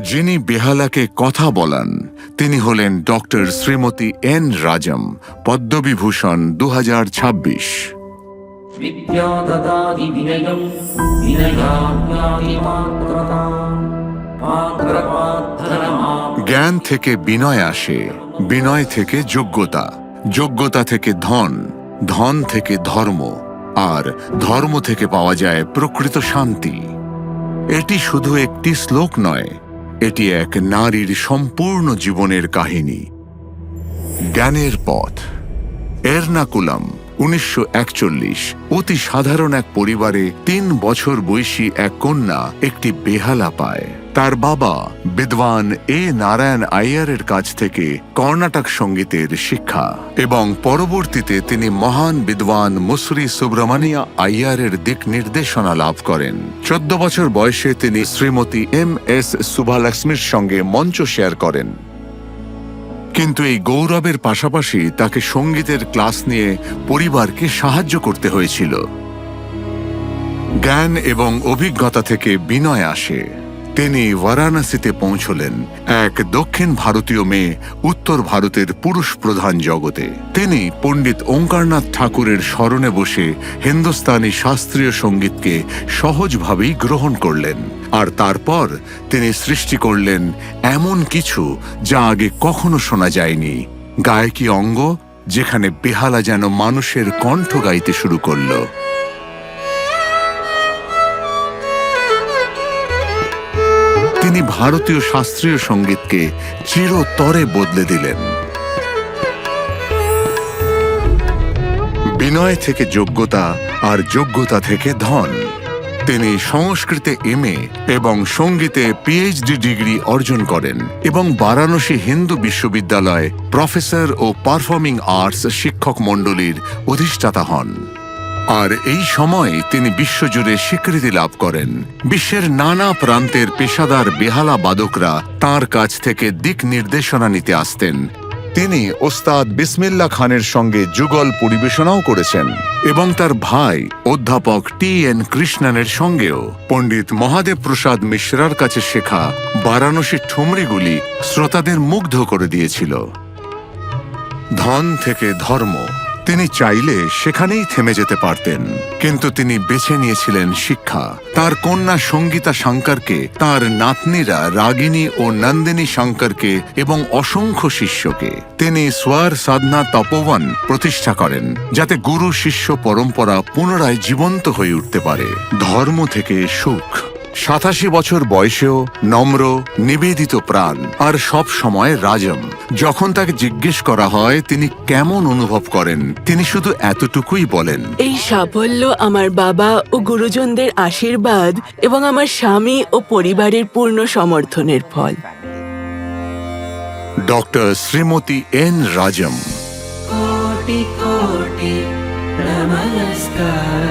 যিনি বেহালাকে কথা বলান তিনি হলেন ডক্টর শ্রীমতী এন রাজম, পদ্মবিভূষণ 2026। জ্ঞান থেকে বিনয় আসে, বিনয় থেকে যোগ্যতা, যোগ্যতা থেকে ধন, ধন থেকে ধর্ম, আর ধর্ম থেকে পাওয়া যায় প্রকৃত শান্তি। এটি শুধু একটি শ্লোক নয়, এটি এক নারীর সম্পূর্ণ জীবনের কাহিনী। জ্ঞানের পথ। এর্নাকুলাম, 1941। অতি সাধারণ এক পরিবারে 3 বছর বয়সী এক কন্যা একটি বেহালা পায়। তার বাবা বিদ্বান নারায়ণ আইয়ারের কাছ থেকে কর্ণাটক সঙ্গীতের শিক্ষা, এবং পরবর্তীতে তিনি মহান বিদ্বান মুসরি সুব্রমণিয়া আইয়ারের দিক নির্দেশনা লাভ করেন। 14 বছর বয়সে তিনি শ্রীমতী MS সুভালক্ষ্মীর সঙ্গে মঞ্চ শেয়ার করেন। কিন্তু এই গৌরবের পাশাপাশি তাকে সঙ্গীতের ক্লাস নিয়ে পরিবারকে সাহায্য করতে হয়েছিল। জ্ঞান এবং অভিজ্ঞতা থেকে বিনয় আসে। তিনি বারাণসীতে পৌঁছলেন, এক দক্ষিণ ভারতীয় মেয়ে উত্তর ভারতের পুরুষ প্রধান জগতে। তিনি পণ্ডিত ওঙ্কারনাথ ঠাকুরের স্মরণে বসে হিন্দুস্তানি শাস্ত্রীয় সঙ্গীতকে সহজভাবেই গ্রহণ করলেন, আর তারপর তিনি সৃষ্টি করলেন এমন কিছু যা আগে কখনো শোনা যায়নি, গায়কী অঙ্গ যেখানে বেহালা যেন মানুষের কণ্ঠ গাইতে শুরু করল। তিনি ভারতীয় শাস্ত্রীয় সঙ্গীতকে চিরতরে বদলে দিলেন। বিনয় থেকে যোগ্যতা, আর যোগ্যতা থেকে ধন। তিনি সংস্কৃতে MA এবং সঙ্গীতে PhD ডিগ্রি অর্জন করেন এবং বারাণসী হিন্দু বিশ্ববিদ্যালয়ে প্রফেসর ও পারফর্মিং আর্টস শিক্ষক মণ্ডলীর অধিষ্ঠাতা হন। আর এই সময়ে তিনি বিশ্বজুড়ে স্বীকৃতি লাভ করেন। বিশ্বের নানা প্রান্তের পেশাদার বেহালা বাদকরা তাঁর কাছ থেকে দিক নির্দেশনা নিতে আসতেন। তিনি ওস্তাদ বিসমিল্লাহ খানের সঙ্গে যুগল পরিবেশনাও করেছেন, এবং তার ভাই অধ্যাপক TN কৃষ্ণনের সঙ্গেও। পণ্ডিত মহাদেব প্রসাদ মিশ্রার কাছে শেখা বারাণসীর ঠুমরিগুলি শ্রোতাদের মুগ্ধ করে দিয়েছিল। ধন থেকে ধর্ম। তিনি চাইলে সেখানেই থেমে যেতে পারতেন, কিন্তু তিনি বেছে নিয়েছিলেন শিক্ষা। তার কন্যা সঙ্গীতা শঙ্করকে, তার নাতনিরা রাগিনী ও নন্দিনী শঙ্করকে এবং অসংখ্য শিষ্যকে তিনি স্বর সাধনা তপোবন প্রতিষ্ঠা করেন, যাতে গুরু শিষ্য পরম্পরা পুনরায় জীবন্ত হয়ে উঠতে পারে। ধর্ম থেকে সুখ। 87 বছর বয়সেও নম্র, নিবেদিত প্রাণ, আর সব সময় রাজম। যখন তাকে জিজ্ঞেস করা হয় তিনি কেমন অনুভব করেন, তিনি শুধু এতটুকুই বলেন, এই সাফল্য আমার বাবা ও গুরুজনদের আশীর্বাদ এবং আমার স্বামী ও পরিবারের পূর্ণ সমর্থনের ফল। Doctor Shrimati N Rajam. কোটি কোটি নমস্কার।